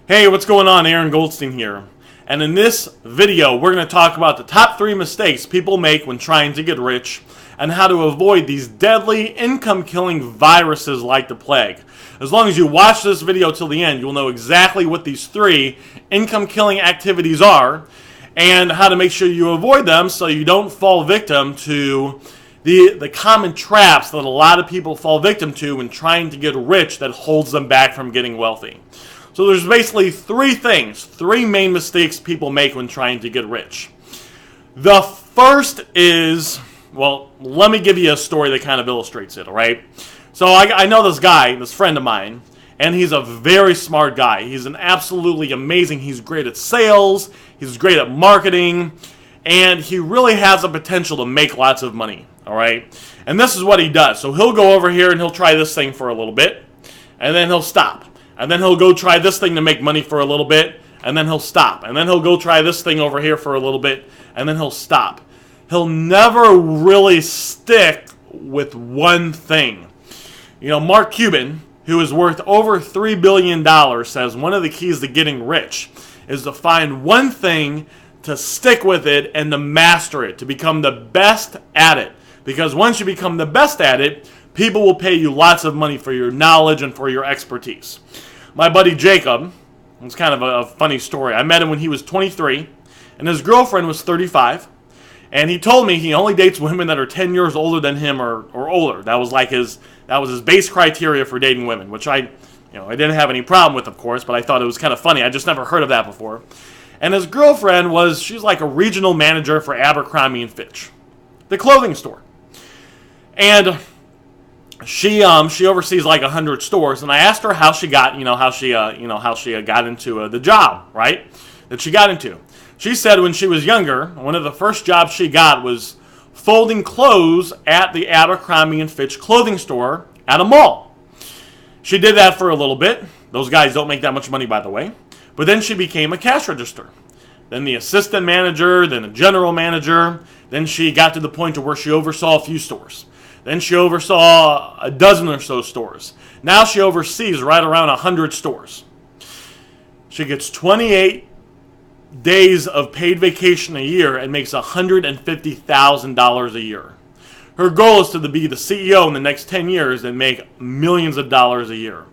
Hey, what's going on? Aaron Goldstein here. And in this video, we're going to talk about the top 3 mistakes people make when trying to get rich and how to avoid these deadly, income-killing viruses like the plague. As long as you watch this video till the end, you'll know exactly what these 3 income-killing activities are and how to make sure you avoid them so you don't fall victim to the common traps that a lot of people fall victim to when trying to get rich that holds them back from getting wealthy. So there's basically 3 main mistakes people make when trying to get rich. The first is, well, let me give you a story that kind of illustrates it, all right? So I know this guy, this friend of mine, and he's a very smart guy. He's an absolutely amazing, he's great at sales, he's great at marketing, and he really has the potential to make lots of money, all right? And this is what he does. So he'll go over here and he'll try this thing for a little bit, and then he'll stop. And then he'll go try this thing to make money for a little bit, and then he'll stop. And then he'll go try this thing over here for a little bit, and then he'll stop. He'll never really stick with one thing. You know, Mark Cuban, who is worth over $3 billion, says one of the keys to getting rich is to find one thing, to stick with it, and to master it, to become the best at it. Because once you become the best at it, people will pay you lots of money for your knowledge and for your expertise. My buddy Jacob, it's kind of a funny story. I met him when he was 23, and his girlfriend was 35. And he told me he only dates women that are 10 years older than him or older. That was his base criteria for dating women, which I didn't have any problem with, of course, but I thought it was kind of funny. I just never heard of that before. And his girlfriend she's like a regional manager for Abercrombie & Fitch, the clothing store. And she oversees like 100 stores, and I asked her how she got got into the job, right? That she got into. She said when she was younger, one of the first jobs she got was folding clothes at the Abercrombie & Fitch clothing store at a mall. She did that for a little bit. Those guys don't make that much money, by the way. But then she became a cash register. Then the assistant manager, then a general manager. Then she got to the point to where she oversaw a few stores. Then she oversaw a dozen or so stores. Now she oversees right around 100 stores. She gets 28 days of paid vacation a year and makes $150,000 a year. Her goal is to be the CEO in the next 10 years and make millions of dollars a year.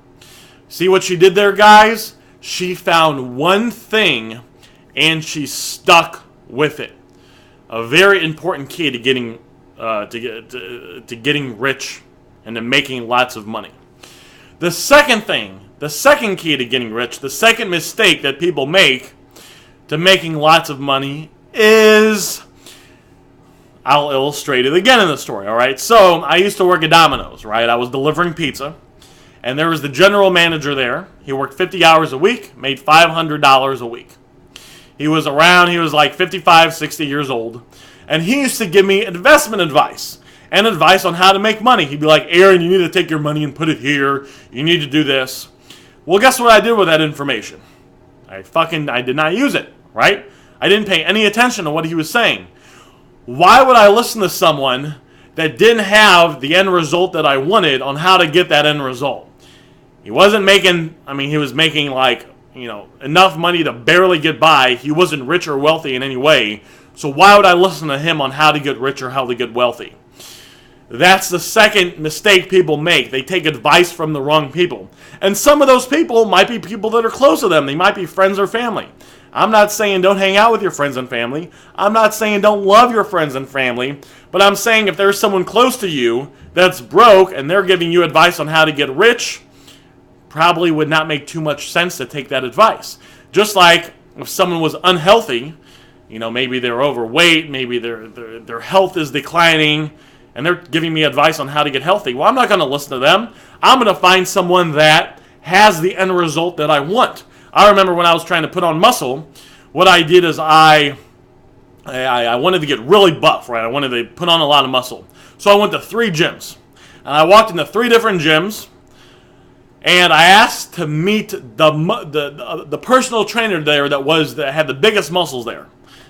See what she did there, guys? She found one thing and she stuck with it. A very important key to getting getting rich and to making lots of money. The second key to getting rich, the second mistake that people make to making lots of money is, I'll illustrate it again in the story, all right? So I used to work at Domino's, right? I was delivering pizza, and there was the general manager there. He worked 50 hours a week, made $500 a week. He was like 55, 60 years old. And he used to give me investment advice and advice on how to make money. He'd be like, Aaron, you need to take your money and put it here. You need to do this. Well, guess what I did with that information? I did not use it, right? I didn't pay any attention to what he was saying. Why would I listen to someone that didn't have the end result that I wanted on how to get that end result? He was making like, enough money to barely get by. He wasn't rich or wealthy in any way. So why would I listen to him on how to get rich or how to get wealthy? That's the second mistake people make. They take advice from the wrong people. And some of those people might be people that are close to them. They might be friends or family. I'm not saying don't hang out with your friends and family. I'm not saying don't love your friends and family. But I'm saying if there's someone close to you that's broke and they're giving you advice on how to get rich, probably would not make too much sense to take that advice. Just like if someone was unhealthy, maybe they're overweight, maybe their health is declining, and they're giving me advice on how to get healthy. Well, I'm not going to listen to them. I'm going to find someone that has the end result that I want. I remember when I was trying to put on muscle, what I did is I wanted to get really buff, right? I wanted to put on a lot of muscle. So I went to 3 gyms. And I walked into 3 different gyms, and I asked to meet the personal trainer there that had the biggest muscles there.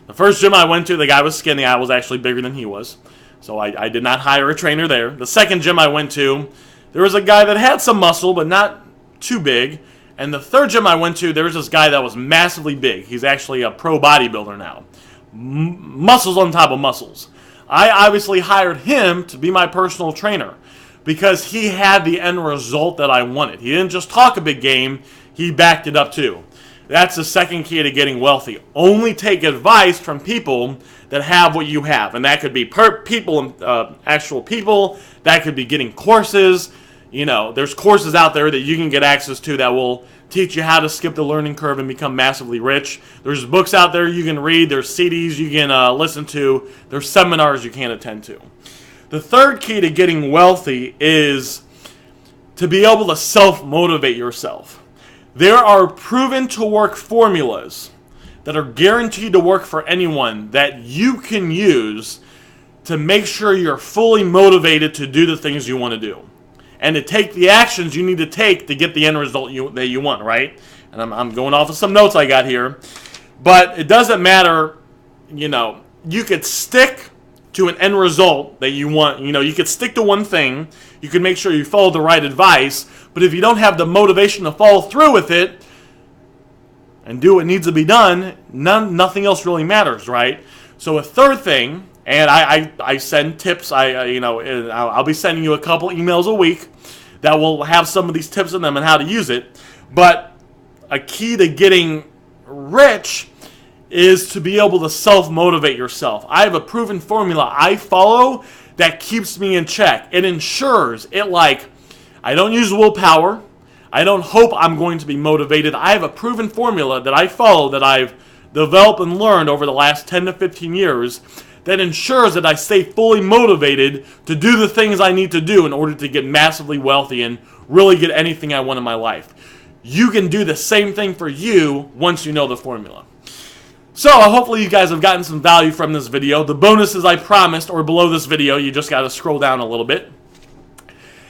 The first gym I went to, the guy was skinny. I was actually bigger than he was. So I did not hire a trainer there. The second gym I went to, there was a guy that had some muscle, but not too big. And the third gym I went to, there was this guy that was massively big. He's actually a pro bodybuilder now. Muscles on top of muscles. I obviously hired him to be my personal trainer because he had the end result that I wanted. He didn't just talk a big game, he backed it up too. That's the second key to getting wealthy. Only take advice from people that have what you have. And that could be actual people. That could be getting courses. You know, there's courses out there that you can get access to that will teach you how to skip the learning curve and become massively rich. There's books out there you can read. There's CDs you can listen to. There's seminars you can attend to. The third key to getting wealthy is to be able to self-motivate yourself. There are proven to work formulas that are guaranteed to work for anyone that you can use to make sure you're fully motivated to do the things you want to do. And to take the actions you need to take to get the end result that you want, right? And I'm going off of some notes I got here. But it doesn't matter, you know, you could stick to an end result that you want. You know, you could stick to one thing. You can make sure you follow the right advice. But if you don't have the motivation to follow through with it and do what needs to be done, nothing else really matters, right? So a third thing, and I send tips. I'll be sending you a couple emails a week that will have some of these tips in them and how to use it. But a key to getting rich is to be able to self-motivate yourself. I have a proven formula I follow that keeps me in check. It ensures I don't use willpower. I don't hope I'm going to be motivated. I have a proven formula that I follow that I've developed and learned over the last 10 to 15 years that ensures that I stay fully motivated to do the things I need to do in order to get massively wealthy and really get anything I want in my life. You can do the same thing for you once you know the formula. So hopefully you guys have gotten some value from this video. The bonuses I promised are below this video. You just got to scroll down a little bit.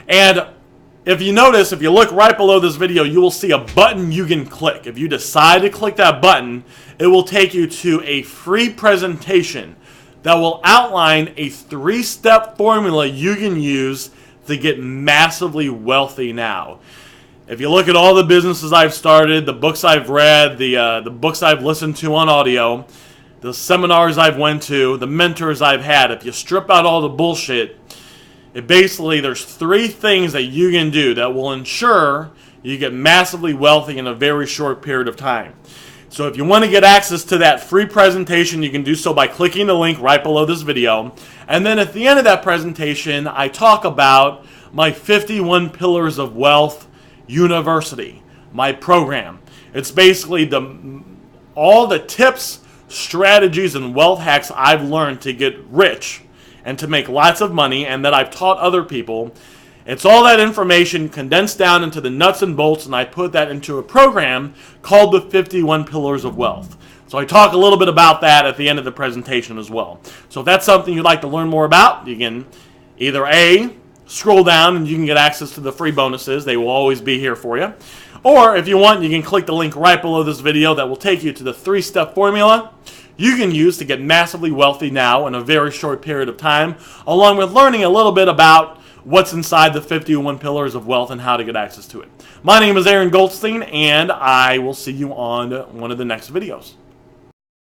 And if you notice, if you look right below this video, you will see a button you can click. If you decide to click that button, it will take you to a free presentation that will outline a 3-step formula you can use to get massively wealthy now. If you look at all the businesses I've started, the books I've read, the books I've listened to on audio, the seminars I've went to, the mentors I've had, if you strip out all the bullshit, there's 3 things that you can do that will ensure you get massively wealthy in a very short period of time. So if you want to get access to that free presentation, you can do so by clicking the link right below this video. And then at the end of that presentation, I talk about my 51 Pillars of Wealth University, my program. It's basically all the tips, strategies, and wealth hacks I've learned to get rich and to make lots of money and that I've taught other people. It's all that information condensed down into the nuts and bolts, and I put that into a program called the 51 Pillars of Wealth. So I talk a little bit about that at the end of the presentation as well. So if that's something you'd like to learn more about, you can either A, scroll down and you can get access to the free bonuses. They will always be here for you. Or if you want, you can click the link right below this video that will take you to the 3-step formula you can use to get massively wealthy now in a very short period of time, along with learning a little bit about what's inside the 51 Pillars of Wealth and how to get access to it. My name is Aaron Goldstein, and I will see you on one of the next videos.